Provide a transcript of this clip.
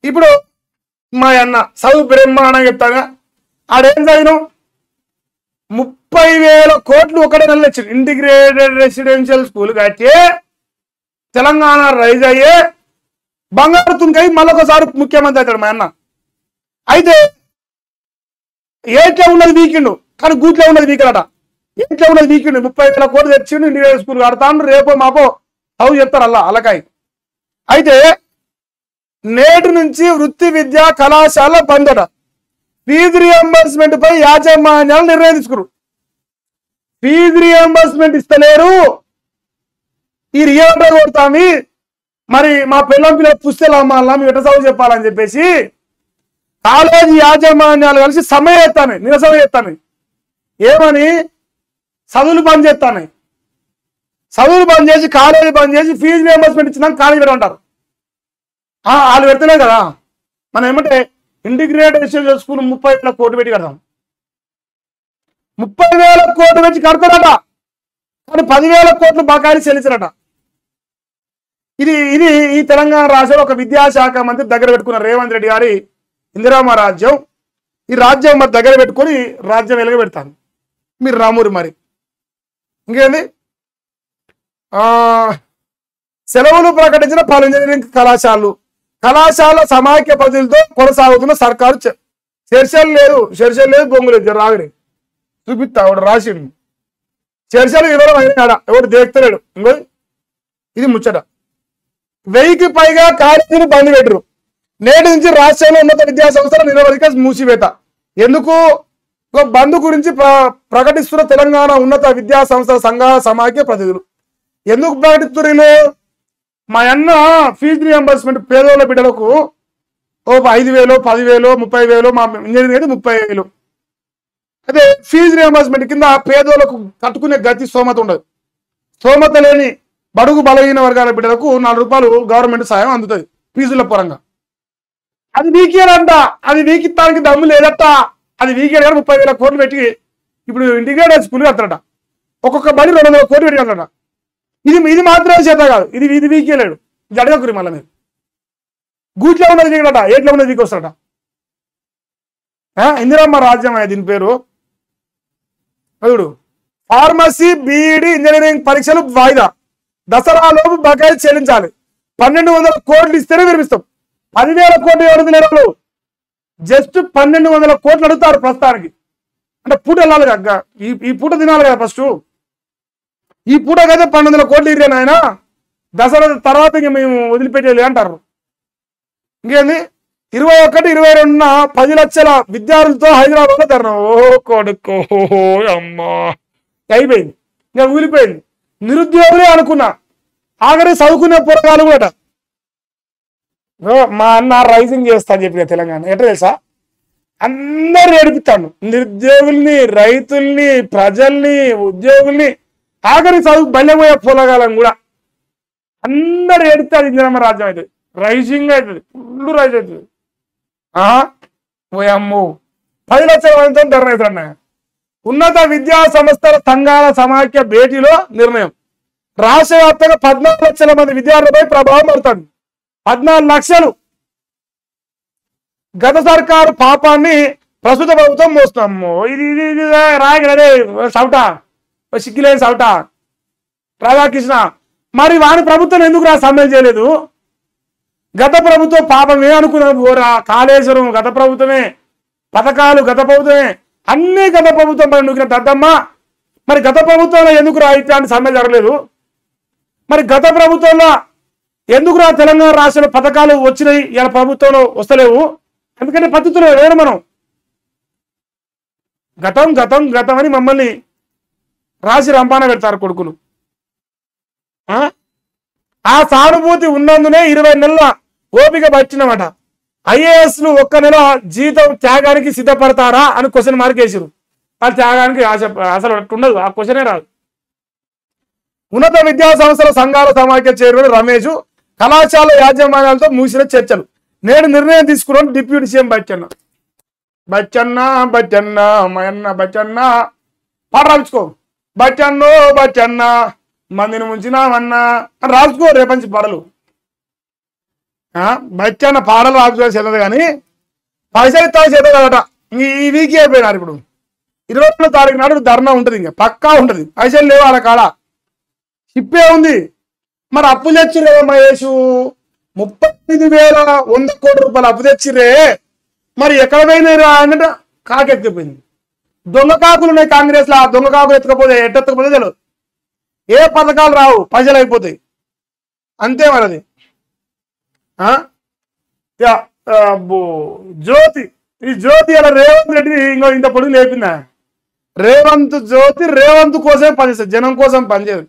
ఇప్పుడు మా అన్న చదువు బ్రహ్మాండంగా చెప్తాగా ఆడేం చదివినాం 30,000 కోట్లు ఒకటే నెల వచ్చింది. ఇంటిగ్రేటెడ్ రెసిడెన్షియల్ స్కూల్ కట్టి తెలంగాణ రైజ్ అయ్యే బంగారు తుంకై మళ్ళొకసారి ముఖ్యమంత్రి అవుతాడు మా అన్న. అయితే ఏట్లో ఉన్నది వీకిండు కానీ గూట్లో ఉన్నది వీకలట. ఏట్లో ఉన్నది వీకిండు 30,000 కోట్లు తెచ్చిండు. ఇంటిగ్రేటెడ్ స్కూల్ కడతాను రేపో మాపో చదువు చెప్తారు అల్లకాయ. అయితే నేటి నుంచి వృత్తి విద్యా కళాశాల బందట. ఫీజు రియంబర్స్మెంట్ పై యాజమాన్యాలు నిర్ణయం తీసుకున్నారు. ఫీజు రియంబర్స్మెంట్ ఇస్తలేరు, ఈ రియంబర్ కొడతామి, మరి మా పిల్లల పుస్తకాలు అమ్మాలా మేము ఎట్ట చదువు చెప్పాలని చెప్పేసి కాలేజీ యాజమాన్యాలు కలిసి సమ్మె చేస్తాను, నిరసన చేస్తాను. ఏమని చదువులు బంద్ చేస్తాను, చదువులు బంద్ చేసి కాలేజీ బంద్ చేసి ఫీజు రియంబర్స్మెంట్ ఇచ్చినాక కాలేజీ పెట్టమంటారు. వాళ్ళు పెడతలే కదా. మనం ఏమంటే ఇంటిగ్రేటెడ్ రెసిడెన్షియల్ స్కూల్ 30,000 కోట్లు పెట్టి కడతాం. 30,000 కోట్లు పెట్టి కడతారట కానీ 10,000 కోట్లు బకాయిలు చెల్లించారట. ఇది ఇది ఈ తెలంగాణ రాష్ట్రంలో ఒక విద్యాశాఖ మంత్రి దగ్గర పెట్టుకున్న రేవంత్ రెడ్డి గారి ఇందిరామ రాజ్యం. ఈ రాజ్యం మరి దగ్గర పెట్టుకొని రాజ్యం వెలుగ పెడతాను. మీరు రామూరి మరి ఇంకేంది సెలవులు ప్రకటించిన పలు ఇంజనీరింగ్ కళాశాల సమాఖ్య పద్ధతులతో కొనసాగుతున్న సర్కారు చర్చలు లేదు బొంగు లేదు. రాగరే చూపిస్తా ఒకటి రాసిండు. చర్చలు ఎవరు అయినాడా ఎవరు దేక్తలేడు. ఇంకో ఇది ముచ్చట. 1000కి పైగా కాలేజీలు బంద్ పెట్టరు. నేటి నుంచి రాష్ట్రంలో ఉన్నత విద్యా సంస్థల నిరవధిక మూసివేత. ఎందుకు బంద్ గురించి ప్రకటిస్తున్న తెలంగాణ ఉన్నత విద్యా సంస్థల సంఘ సమాఖ్య ప్రతినిధులు ఎందుకు ప్రకటిస్తున్నారు? మా అన్న ఫీజు రియంబర్స్మెంట్ పేదోళ్ళ బిడ్డలకు 5,000 10,000 30,000 మా ఇంజనీరింగ్ అయితే 30,000. అదే ఫీజు రియంబర్స్మెంట్ కింద పేదోళ్ళకు కట్టుకునే గతి స్తోమత ఉండదు. స్తోమత లేని బడుగు బలహీన వర్గాల బిడ్డలకు 4 రూపాయలు గవర్నమెంట్ సాయం అందుతుంది ఫీజుల పరంగా. అది వీకేనంట, అది వీకిత్తానికి దమ్ము లేదట. అది వీకేడు 30,000 కోట్లు పెట్టి ఇప్పుడు ఇంటిగ్రేటెడ్ స్కూల్ కడతారట. ఒక్కొక్క బడి 200 కోట్లు పెట్టి కడతారట. ఇది మాత్రమే చేత కాదు, ఇది వీకేలేడు. ఇది అడగకురి మళ్ళీ మీరు. గూట్లో ఉన్నది వీకడట, ఏట్లో ఉన్నది వీకి వస్తాడట. ఇందిరమ్మ రాజ్యం అయ్యే దీని పేరు. చూడు, ఫార్మసీ బీఈడి ఇంజనీరింగ్ పరీక్షలు వాయిదా, దసరాలోపు బకాయి చెల్లించాలి. 1,200 కోట్లు ఇస్తేనే వినిపిస్తాం. 10,000 కోట్లు ఎవరు లేరు. జస్ట్ 1,200 కోట్లు అడుగుతారు ప్రస్తుతానికి. అంటే పూట వెళ్ళాలి కదా, ఈ పూట తినాలి కదా. ఫస్ట్ ఈ పూట కదా 1,200 కోట్లు ఇరిగాను ఆయన. దసరా తర్వాత ఇంక మేము వదిలిపెట్టేది అంటారు. ఇంకేంది 21, 22 10 లక్షల విద్యార్థులతో హైదరాబాద్లో ధర్నా. ఓ కొడుకో అమ్మా అయిపోయింది, ఇంకా ఊలిపోయింది. నిరుద్యోగులే అనుకున్నా, ఆఖరి చదువుకునే పోరగాలు కూడా. మా అన్న రైజింగ్ చేస్తా అని చెప్పిన తెలంగాణ ఎట్లా తెలుసా, అందరు ఏడిపిస్తాను. నిరుద్యోగుల్ని, రైతుల్ని, ప్రజల్ని, ఉద్యోగుల్ని, ఆఖరి చదువు బల్లెపోయే పొలగాలని కూడా అందరు ఏడితే అది ఇందిరమ్మ రాజ్యం అవుతుంది. రైజింగ్ అవుతుంది, ఫుల్ రైజ్ అవుతుంది. అమ్మో 10 లక్షల మందితో ధర్నా అవుతాడు. ఉన్నత విద్యా సంస్థల సంఘాల సమాఖ్య భేటీలో నిర్ణయం. రాష్ట్ర వ్యాప్తంగా 14 లక్షల మంది విద్యార్థులపై ప్రభావం పడుతుంది. 14 లక్షలు. గత సర్కారు పాపాన్ని ప్రస్తుత ప్రభుత్వం మోస్తాము. ఇది రాయగలరే సౌటా సిగ్గులేని సౌటా రాధాకృష్ణ. మరి వాని ప్రభుత్వం ఎందుకు సమ్మె చేయలేదు? గత ప్రభుత్వం పాపమే అనుకున్నాం. కాళేశ్వరం గత ప్రభుత్వమే, పథకాలు గత ప్రభుత్వమే, అన్ని గత ప్రభుత్వం పైన నూకిన దద్దమ్మ. మరి గత ప్రభుత్వంలో ఎందుకు ఇట్లాంటి సమ్మె జరగలేదు? మరి గత ప్రభుత్వంలో ఎందుకు తెలంగాణ రాష్ట్రంలో పథకాలు వచ్చినాయి, ఇలా ప్రభుత్వంలో వస్తలేవు? ఎందుకంటే పద్ధతులు వేరు. మనం గతం గతం గతం అని మమ్మల్ని రాసి రంపాన పెడతారు కొడుకులు. ఆ సానుభూతి ఉన్నందునే 20 నెలల ఓపిక పట్టినమాట. ఐఏఎస్లు 1 నెల జీతం త్యాగానికి సిద్ధపడతారా అని క్వశ్చన్ మార్క్ వేసారు. వాళ్ళు త్యాగానికి అసలు ఉండదు, ఆ క్వశ్చనే రాదు. ఉన్నత విద్యా సంస్థల సంఘాల సమాఖ్య చైర్మన్ రమేష్ కళాశాల యాజమాన్యాలతో మూసిన చర్చలు. నేడు నిర్ణయం తీసుకున్నాను డిప్యూటీ సీఎం బచ్చన్న. మయన్న బచ్చన్న పాట రాయించుకో. బచ్చన్న మందిని ముంచినామన్నా అని రాసుకో రేపంచి పాటలు. మధ్యాహ్న పాడలు ఆఫీసు చెందదు కానీ పైసలు ఇస్తా చేత కదట ఈ వీక్ అయిపోయినారు. ఇప్పుడు 22వ తారీఖు నాడు ధర్నా ఉంటుంది, ఇంకా పక్కా ఉంటుంది. పైసలు లేవు వాళ్ళ కాడ, షిప్పే ఉంది. మరి అప్పు తెచ్చిర్రే మహేష్, 35,100 కోట్ల రూపాయలు అప్పు తెచ్చిర్రే, మరి ఎక్కడ పోయినారు అంటే కాకెత్తిపోయింది. దొంగ కాకులు ఉన్నాయి కాంగ్రెస్ లో, ఆ దొంగ కాకులు ఎట్టెత్తకపోతే తెలియదు. ఏ పథకాలు రావు, పైసలు అయిపోతాయి అంతే. మరి జ్యోతి, ఈ జ్యోతి అలా రేవంత్ రెడ్డి ఇంత పొడుగు లేపిందా? రేవంత్ జ్యోతి రేవంత్ కోసమే పనిచేస్తుంది, జనం కోసం పనిచేయదు.